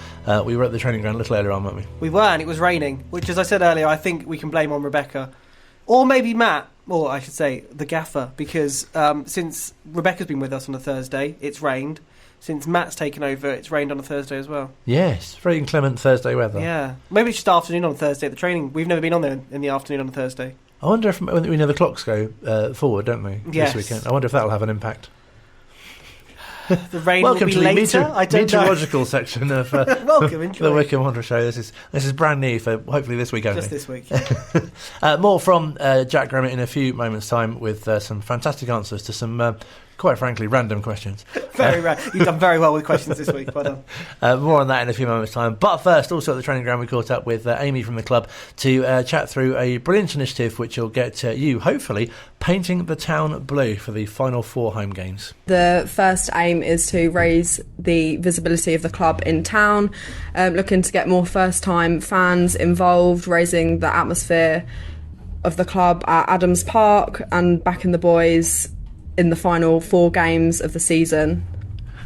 we were at the training ground a little earlier on, weren't we? We were, and it was raining, which, as I said earlier, I think we can blame on Rebecca, or maybe Matt, or I should say the gaffer, because since Rebecca's been with us on a Thursday, it's rained. Since Matt's taken over, it's rained on a Thursday as well. Yes, very inclement Thursday weather. Yeah, maybe it's just afternoon on a Thursday at the training. We've never been on there in the afternoon on a Thursday. I wonder if we know the clocks go forward, don't we? Yes. This weekend. I wonder if that'll have an impact. The rain Welcome will be to later. the meteorological section of Welcome, the Wycombe Wanderers Show. This is brand new for hopefully this week only. Just this week. More from Jack Graham in a few moments' time with some fantastic answers to some, quite frankly, random questions. Very rare. You've done very well with questions this week. Well done. More on that in a few moments' time. But first, also at the training ground, we caught up with Amy from the club to chat through a brilliant initiative which will get you, hopefully, painting the town blue for the final 4 home games. The first aim is to raise the visibility of the club in town, looking to get more first-time fans involved, raising the atmosphere of the club at Adams Park and backing the boys in the final 4 games of the season.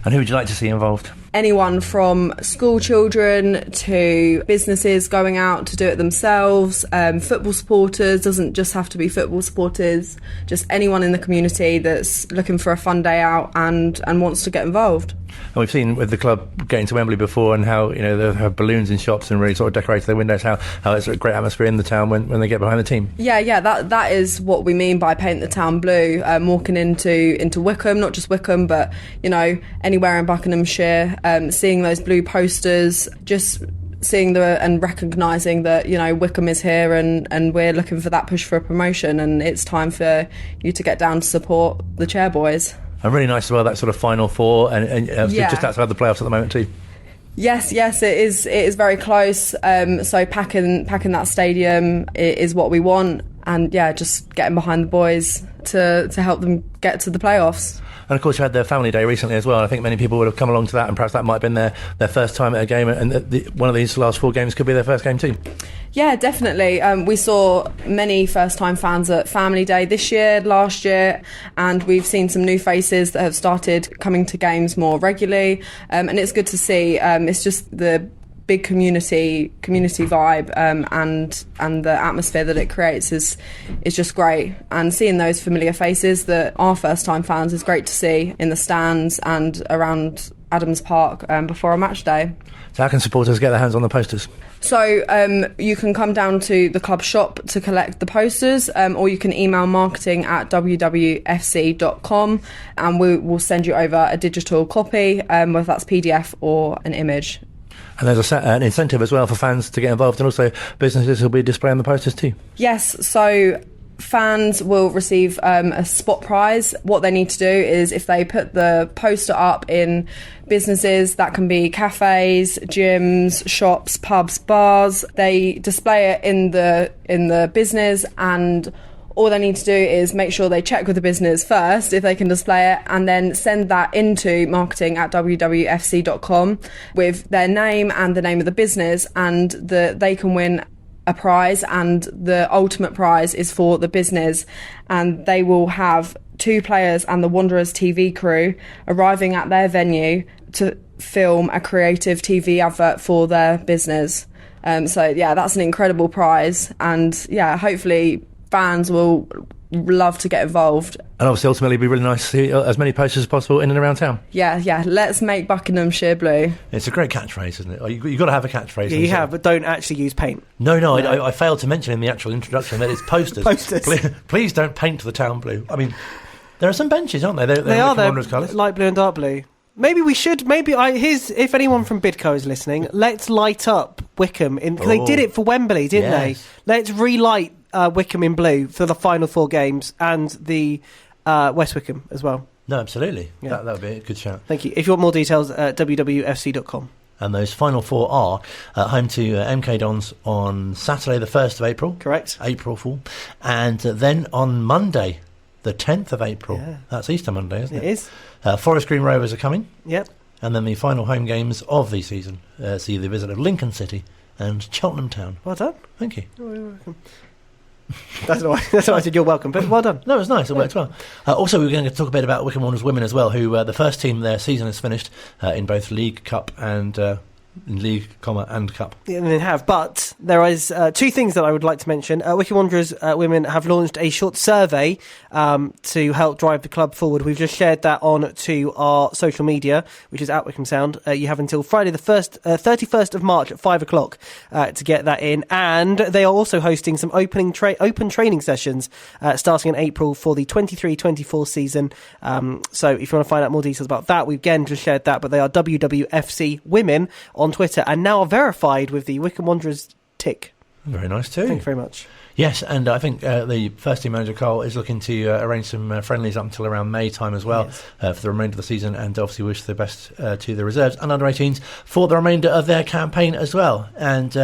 And who would you like to see involved? Anyone from school children to businesses going out to do it themselves, football supporters, doesn't just have to be football supporters, just anyone in the community that's looking for a fun day out and wants to get involved. And we've seen with the club getting to Wembley before and how they have balloons in shops and really sort of decorate their windows, how it's a great atmosphere in the town when they get behind the team. Yeah, that is what we mean by paint the town blue. Walking into Wycombe, not just Wycombe, but anywhere in Buckinghamshire, seeing those blue posters, just seeing and recognising that Wycombe is here and we're looking for that push for a promotion, and it's time for you to get down to support the Chairboys. And really nice as well, that sort of final 4 and just outside the playoffs at the moment too. Yes, it is very close. So packing that stadium is what we want, and just getting behind the boys to help them get to the playoffs. And of course you had their family day recently as well. I think many people would have come along to that, and perhaps that might have been their first time at a game, and one of these last 4 games could be their first game too. Yeah, definitely. We saw many first-time fans at Family Day this year, last year, and we've seen some new faces that have started coming to games more regularly, and it's good to see. It's just the big community vibe, and the atmosphere that it creates is just great. And seeing those familiar faces that are first-time fans is great to see in the stands and around Adams Park before a match day. So how can supporters get their hands on the posters? So you can come down to the club shop to collect the posters, or you can email marketing@wwfc.com, and we will send you over a digital copy, whether that's PDF or an image. And there's an incentive as well for fans to get involved, and also businesses will be displaying the posters too. Yes, so fans will receive a spot prize. What they need to do is, if they put the poster up in businesses, that can be cafes, gyms, shops, pubs, bars, they display it in the business, and all they need to do is make sure they check with the business first if they can display it, and then send that into marketing@wwfc.com with their name and the name of the business, and they can win a prize, and the ultimate prize is for the business, and they will have 2 players and the Wanderers TV crew arriving at their venue to film a creative TV advert for their business. So that's an incredible prize, and hopefully fans will love to get involved. And obviously ultimately it'd be really nice to see as many posters as possible in and around town. Yeah, let's make Buckinghamshire blue. It's a great catchphrase, isn't it? You've got to have a catchphrase. Yeah, you have, but don't actually use paint. No. I failed to mention in the actual introduction that it's posters. Please don't paint the town blue. I mean, there are some benches, aren't there? They're Wanderers colours. Light blue and dark blue. Maybe we should. If anyone from Bidco is listening, let's light up Wycombe because they did it for Wembley, didn't they? Let's relight Wycombe in blue for the final 4 games, and the West Wycombe as well. No, absolutely. Yeah. That would be a good shout. Thank you. If you want more details, wwfc.com. And those final 4 are home to MK Dons on Saturday the 1st of April. Correct. April Fool. And then on Monday, the 10th of April. Yeah. That's Easter Monday, isn't it? It is. Forest Green Rovers are coming. Yep. And then the final home games of the season see the visit of Lincoln City and Cheltenham Town. Well done. Thank you. You're welcome. That's why I said you're welcome, but well done. No, it was nice. It worked well. Also, we were going to talk a bit about Wycombe Wanderers women as well, who the first team their season has finished in both League Cup and League, and Cup. Yeah, they have, but there is two things that I would like to mention. Wycombe Wanderers women have launched a short survey to help drive the club forward. We've just shared that on to our social media, which is at Wycombe Sound. You have until Friday the 31st of March at 5 o'clock to get that in. And they are also hosting some open training sessions starting in April for the 23-24 season. So if you want to find out more details about that, we've again just shared that, but they are WWFC Women on Twitter and now are verified with the Wycombe Wanderers tick. Very nice too. Thank you very much. Yes, and I think the first team manager, Carl, is looking to arrange some friendlies up until around May time as well. Yes. For the remainder of the season, and obviously wish the best to the reserves and under-18s for the remainder of their campaign as well. And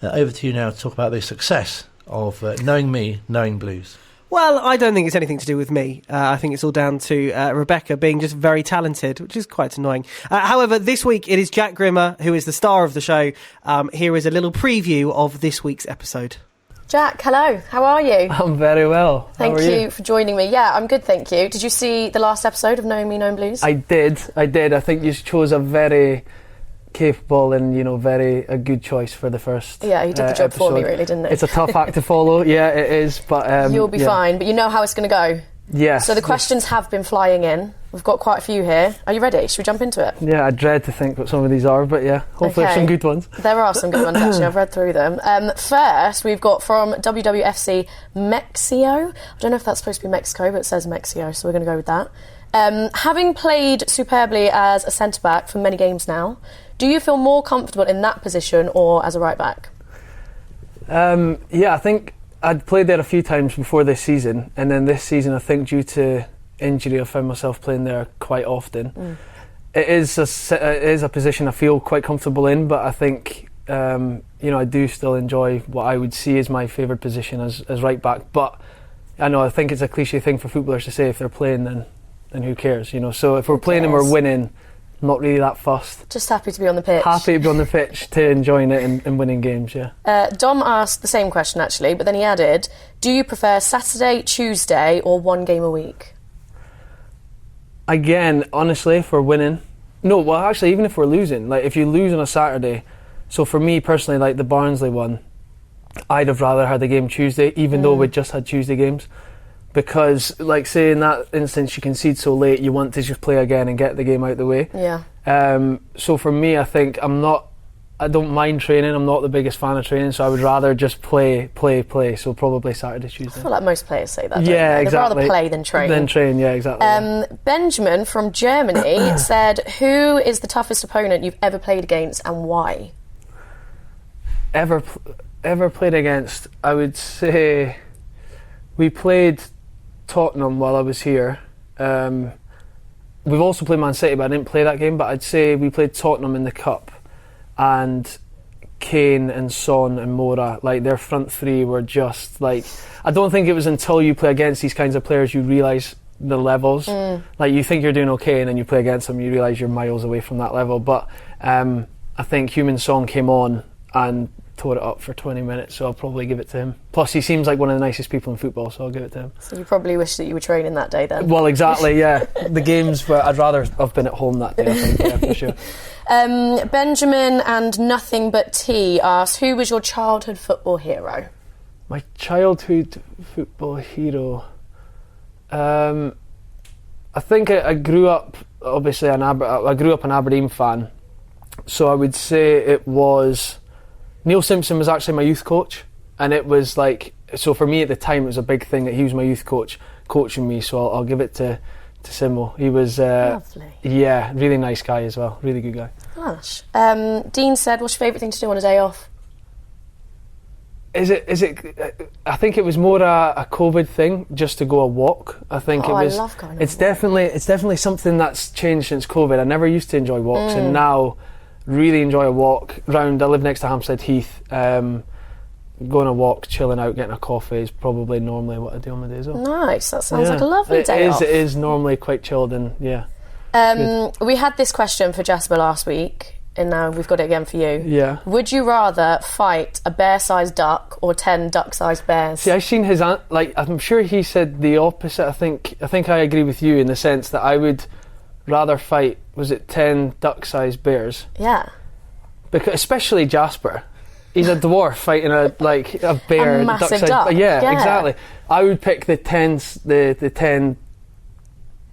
over to you now to talk about the success of Knowing Me, Knowing Blues. Well, I don't think it's anything to do with me. I think it's all down to Rebecca being just very talented, which is quite annoying. However, this week it is Jack Grimmer who is the star of the show. Here is a little preview of this week's episode. Jack, hello. How are you? I'm very well. Thank you for joining me. Yeah, I'm good, thank you. Did you see the last episode of Knowing Me, Knowing Blues? I did. I think you chose a very capable and a good choice for the first. Yeah, he did the job episode. for me, really, didn't he? It's a tough act to follow. Yeah, it is. But you'll be fine. But you know how it's going to go. Yes. So the questions have been flying in. We've got quite a few here. Are you ready? Should we jump into it? Yeah, I dread to think what some of these are, but yeah, hopefully there's some good ones. There are some good ones, actually. I've read through them. First, we've got from WWFC Mexico. I don't know if that's supposed to be Mexico, but it says Mexico, so we're going to go with that. Having played superbly as a centre-back for many games now, do you feel more comfortable in that position or as a right-back? Yeah, I think I'd played there a few times before this season, and then this season I think due to injury I found myself playing there quite often. It is a position I feel quite comfortable in, but I think I do still enjoy what I would see as my favourite position as right back. But I think it's a cliche thing for footballers to say, if they're playing then who cares, so if we're playing and we're winning, not really that fussed. Just happy to be on the pitch. Happy to be on the pitch, to enjoying it and winning games, yeah. Dom asked the same question, actually, but then he added, do you prefer Saturday, Tuesday, or one game a week? Again, honestly, if we're winning... No, well, actually, even if we're losing, like, if you lose on a Saturday... So for me, personally, like the Barnsley one, I'd have rather had the game Tuesday, even though we'd just had Tuesday games. Because, like, say in that instance you concede so late, you want to just play again and get the game out of the way. Yeah. So for me, I think I don't mind training. I'm not the biggest fan of training, so I would rather just play. So probably Saturday, Tuesday. I feel like most players say that. Yeah, exactly. They'd rather play than train. Yeah, exactly. Benjamin from Germany said, who is the toughest opponent you've ever played against and why? Ever played against? I would say we played Tottenham while I was here. We've also played Man City, but I didn't play that game. But I'd say we played Tottenham in the Cup, and Kane and Son and Mora, like their front three were just like, I don't think it was until you play against these kinds of players you realise the levels. Like you think you're doing okay, and then you play against them, you realise you're miles away from that level. But I think Heung-min Son came on and tore it up for 20 minutes, so I'll probably give it to him. Plus he seems like one of the nicest people in football, so I'll give it to him. So you probably wish that you were training that day then? Well, exactly, yeah. The games where I'd rather have been at home that day, I think, yeah, for sure. Benjamin and Nothing But Tea asked, who was your childhood football hero? My childhood football hero? I think I grew up, obviously, I grew up an Aberdeen fan, so I would say it was... Neil Simpson was actually my youth coach, and it was like, so for me at the time it was a big thing that he was my youth coach coaching me, so I'll give it to Simo. He was lovely. Yeah, really nice guy as well, really good guy. Gosh. Dean said, what's your favourite thing to do on a day off? Is it I think it was more a COVID thing, just to go a walk. I think it was. I love going on it's definitely something that's changed since COVID. I never used to enjoy walks, and now really enjoy a walk round. I live next to Hampstead Heath, going a walk, chilling out, getting a coffee is probably normally what I do on my days off. Nice, that sounds like a lovely day off. It is normally quite chilled and we had this question for Jasper last week and now we've got it again for you. Yeah. Would you rather fight a bear-sized duck or 10 duck-sized bears? See, I've seen his I'm sure he said the opposite. I think I agree with you in the sense that I would rather fight, was it 10 duck-sized bears? Yeah. Because especially Jasper. He's a dwarf fighting a bear, a massive duck-sized. duck. Yeah, exactly. I would pick the 10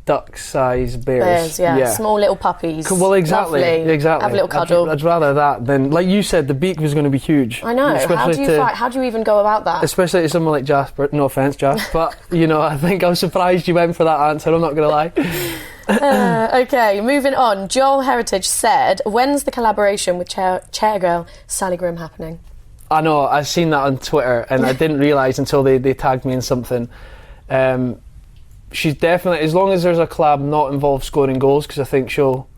duck-sized bears. Small little puppies. Well, exactly. Have a little cuddle. I'd rather that than, like you said, the beak was going to be huge. I know. How do you fight? How do you even go about that? Especially to someone like Jasper. No offence, Jas, but I think I was surprised you went for that answer. I'm not going to lie. Okay, moving on. Joel Heritage said, "When's the collaboration with Chairgirl Sally Grimm happening?" I know. I've seen that on Twitter, and I didn't realise until they tagged me in something. She's definitely, as long as there's a collab not involved scoring goals, because I think she'll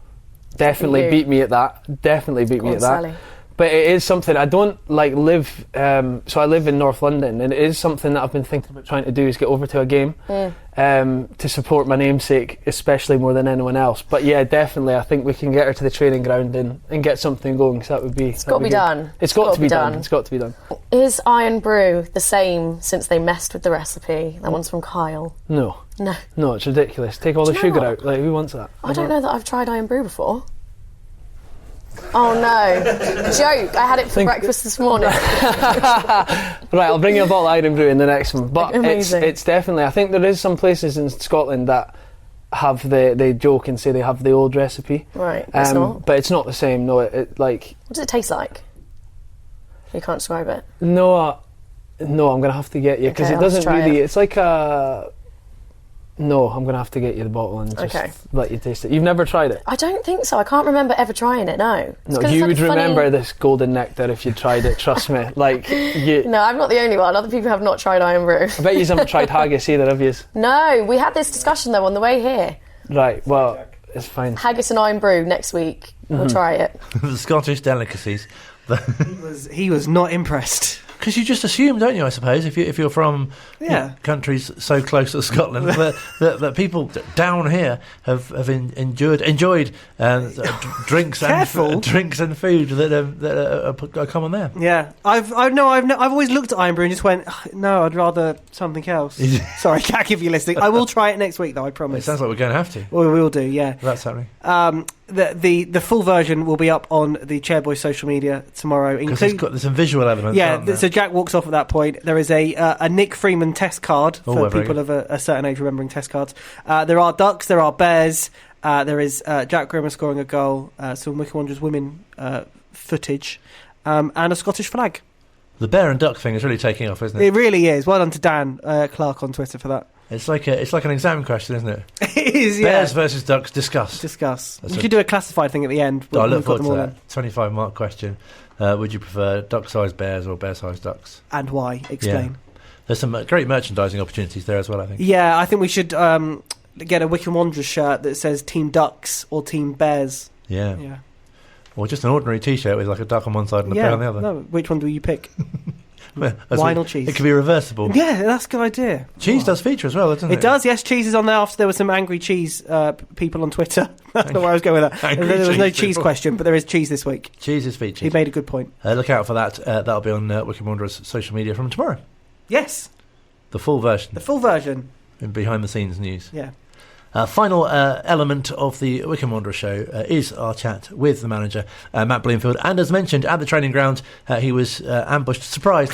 definitely beat me at that. Definitely beat me at that. Sally. But it is something I don't live. So I live in North London, and it is something that I've been thinking about trying to do is get over to a game to support my namesake, especially more than anyone else. But yeah, definitely, I think we can get her to the training ground and get something going. Because that would be. It's got to be done. It's got to be done. It's got to be done. Is Iron Brew the same since they messed with the recipe? That one's from Kyle. No, it's ridiculous. Take all the sugar out. Like, who wants that? I don't know that I've tried Iron Brew before. Oh no. Joke, I had it for breakfast this morning. Right, I'll bring you a bottle of Iron Brew in the next one. But it's definitely, I think there is some places in Scotland that have they joke and say they have the old recipe. Right, it's not. But it's not the same, no. What does it taste like? You can't describe it. No, I'm going to have to get you, because it doesn't really, it's like a... No, I'm going to have to get you the bottle and just let you taste it. You've never tried it? I don't think so. I can't remember ever trying it, no. No, you would remember this golden nectar if you tried it, trust me. No, I'm not the only one. Other people have not tried Iron Brew. I bet you haven't tried haggis either, have you? No, we had this discussion though on the way here. Right, well, it's fine. Haggis and Iron Brew next week. We'll try it. The Scottish delicacies. He was not impressed. Because you just assume, don't you, I suppose, if you're from countries so close to Scotland, that people down here have enjoyed drinks and food that are common there. Yeah, I've always looked at Iron Brew and just went, no, I'd rather something else. Sorry, Jack, if you're listening, I will try it next week though, I promise. It sounds like we're going to have to. Well, we will do, yeah. That's happening. The full version will be up on the Chairboys social media tomorrow. Because there's some visual elements. Yeah, so Jack walks off at that point. There is a Nick Freeman test card for people of a certain age remembering test cards. There are ducks, there are bears, there is Jack Grimmer scoring a goal, some Wycombe Wanderers women footage, and a Scottish flag. The bear and duck thing is really taking off, isn't it? It really is. Well done to Dan Clark on Twitter for that. It's like an exam question, isn't it? It is, yeah. Bears versus ducks, discuss. We could do a classified thing at the end. I look forward to that. 25-mark question. Would you prefer duck-sized bears or bear-sized ducks? And why? Explain. Yeah. There's some great merchandising opportunities there as well, I think. Yeah, I think we should get a Wycombe Wanderers shirt that says Team Ducks or Team Bears. Yeah. Or just an ordinary T-shirt with like a duck on one side and a bear on the other. No, which one do you pick? Wine or cheese? It could be reversible. Yeah, that's a good idea. Cheese does feature as well, doesn't it? It does, yes. Cheese is on there after there were some angry cheese people on Twitter. That's not where I was going with that. There was no cheese question, but there is cheese this week. Cheese is featured. He made a good point. Look out for that. That'll be on Wycombe Wanderers' social media from tomorrow. Yes. The full version. In behind-the-scenes news. Yeah. Final element of the Wycombe Wanderers show is our chat with the manager, Matt Bloomfield. And as mentioned, at the training ground, he was ambushed, surprised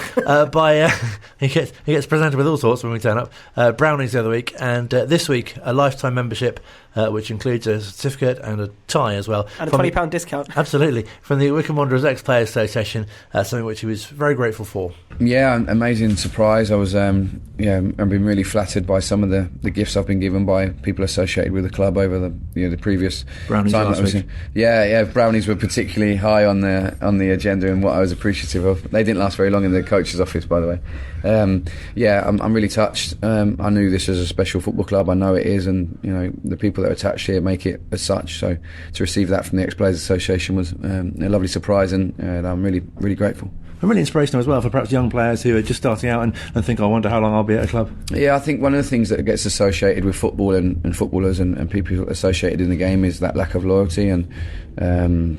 by... he gets presented with all sorts when we turn up. Brownies the other week, and this week, a lifetime membership, which includes a certificate and a tie as well. And a £20 discount. Absolutely. From the Wycombe Wanderers Ex-Players Association, something which he was very grateful for. Yeah, amazing surprise. I was, I've been really flattered by some of the gifts I've been given by people associated with the club over the previous Brownies time. Last week. Yeah, brownies were particularly high on the agenda and what I was appreciative of. They didn't last very long in the coach's office, by the way. I'm really touched. I knew this was a special football club. I know it is, and the people that are attached here make it as such. So to receive that from the Ex-Players Association was a lovely surprise, and I'm really, really grateful. And really inspirational as well for perhaps young players who are just starting out and think, I wonder how long I'll be at a club. Yeah, I think one of the things that gets associated with football and footballers and people associated in the game is that lack of loyalty, and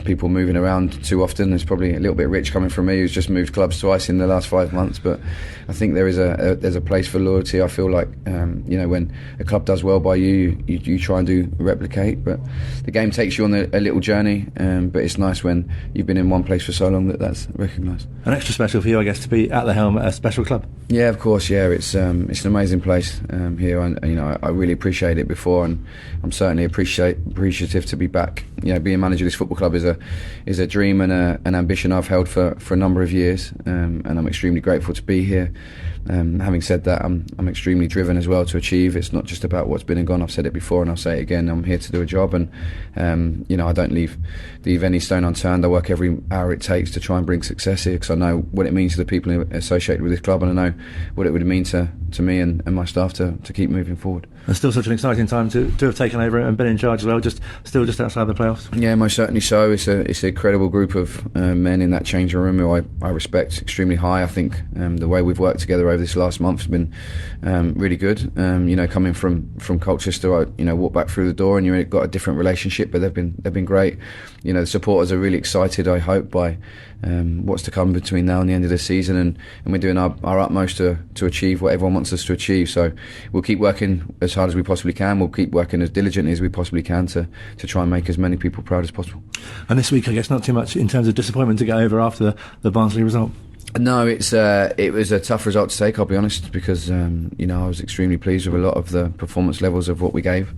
people moving around too often. It's probably a little bit rich coming from me, who's just moved clubs twice in the last 5 months, but I think there's a place for loyalty. I feel like when a club does well by you try and replicate, but the game takes you on a little journey, but it's nice when you've been in one place for so long that's recognised. And extra special for you, I guess, to be at the helm at a special club. Yeah, of course. Yeah, it's an amazing place here, and I really appreciate it before, and I'm certainly appreciative to be back. Being manager of this football club is a dream and an ambition I've held for a number of years, and I'm extremely grateful to be here. Having said that, I'm extremely driven as well to achieve. It's not just about what's been and gone. I've said it before and I'll say it again. I'm here to do a job, and I don't leave any stone unturned. I work every hour it takes to try and bring success here, because I know what it means to the people associated with this club, and I know what it would mean to me and my staff to keep moving forward. And still such an exciting time to have taken over and been in charge as well, just outside the playoffs. Yeah, most certainly so. It's an incredible group of men in that changing room who I respect extremely high. I think the way we've worked together over this last month has been really good. Coming from Colchester, I walked back through the door and you've got a different relationship, but they've been great. The supporters are really excited, I hope, by what's to come between now and the end of the season, and we're doing our utmost to achieve what everyone wants us to achieve. So we'll keep working as hard as we possibly can. We'll keep working as diligently as we possibly can to try and make as many people proud as possible. And this week, I guess, not too much in terms of disappointment to get over after the Barnsley result. No, it was a tough result to take, I'll be honest, because I was extremely pleased with a lot of the performance levels of what we gave.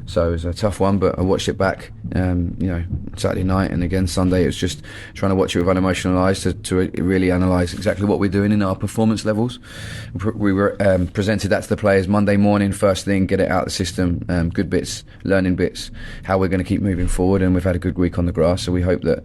So it was a tough one, but I watched it back, Saturday night and again Sunday. It was just trying to watch it with unemotional eyes to really analyse exactly what we're doing in our performance levels. We were presented that to the players Monday morning, first thing, get it out of the system, good bits, learning bits, how we're going to keep moving forward, and we've had a good week on the grass. So we hope that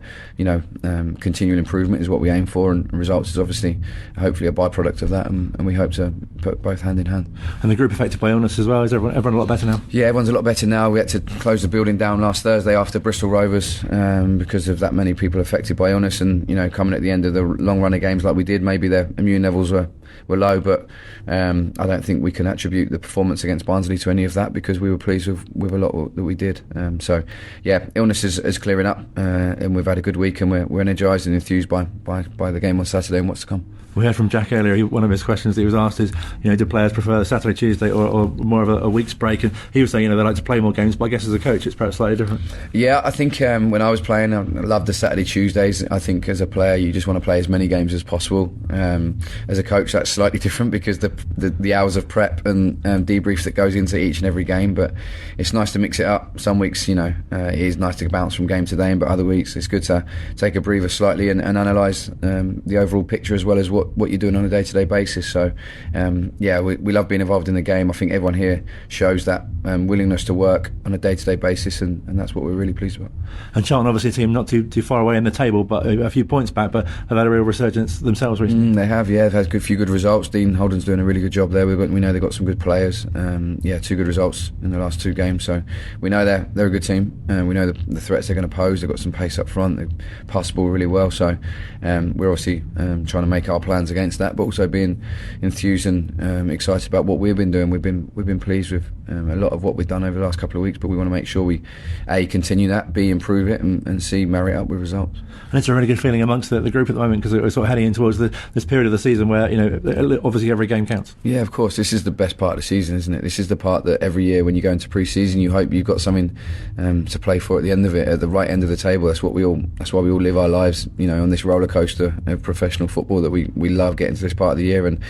continual improvement is what we aim for, and results is obviously hopefully a byproduct of that, and we hope to put both hand in hand. And the group affected by illness as well, is everyone a lot better now? Yeah, everyone's a lot better now. We had to close the building down last Thursday after Bristol Rovers because of that many people affected by illness, and coming at the end of the long run of games like we did, maybe their immune levels were low, but I don't think we can attribute the performance against Barnsley to any of that, because we were pleased with a lot that we did. So yeah, illness is clearing up, and we've had a good week, and we're energised and enthused by the game on Saturday and what's to come. We heard from Jack earlier, one of his questions that he was asked is, do players prefer Saturday, Tuesday or more of a week's break? And he was saying, they like to play more games, but I guess as a coach it's perhaps slightly different. Yeah, I think when I was playing, I loved the Saturday, Tuesdays. I think as a player you just want to play as many games as possible. As a coach that's slightly different, because the hours of prep and debrief that goes into each and every game, but it's nice to mix it up. Some weeks, it is nice to bounce from game to game, but other weeks it's good to take a breather slightly and analyse the overall picture as well as what you're doing on a day-to-day basis. So we love being involved in the game. I think everyone here shows that willingness to work on a day-to-day basis, and that's what we're really pleased about. And Charlton, obviously a team not too far away in the table, but a few points back, but have had a real resurgence themselves recently. They have, yeah. They've had a few good results. Dean Holden's doing a really good job there. We know they've got some good players. 2 good results in the last 2 games, so we know they're a good team, and we know the threats they're going to pose. They've got some pace up front. They pass the ball really well, so we're obviously trying to make our plans against that, but also being enthused and excited about what we've been doing. We've been pleased with a lot of what we've done over the last couple of weeks, but we want to make sure we continue that, improve it, and marry it up with results. And it's a really good feeling amongst the group at the moment, because we're sort of heading in towards this period of the season where obviously every game counts. Yeah, of course. This is the best part of the season, isn't it? This is the part that every year when you go into pre-season, you hope you've got something to play for at the end of it, at the right end of the table. That's why we all live our lives, on this roller coaster of professional football, that we love getting to this part of the year, and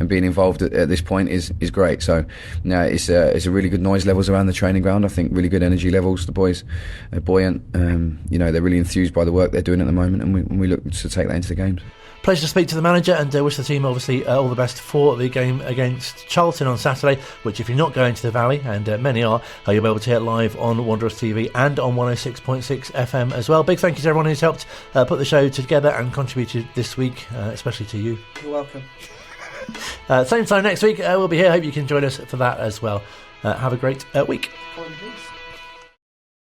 being involved at this point is great. So now it's a really good noise levels around the training ground. I think really good energy levels. The boys are buoyant. They're really enthused by the work they're doing at the moment, and we look to take that into the games. Pleasure to speak to the manager, and wish the team obviously all the best for the game against Charlton on Saturday, which if you're not going to the Valley, and many are, you'll be able to hear it live on Wanderers TV and on 106.6 FM as well. Big thank you to everyone who's helped put the show together and contributed this week, especially to you. You're welcome. Same time next week, we'll be here. Hope you can join us for that as well. Have a great week. Peace.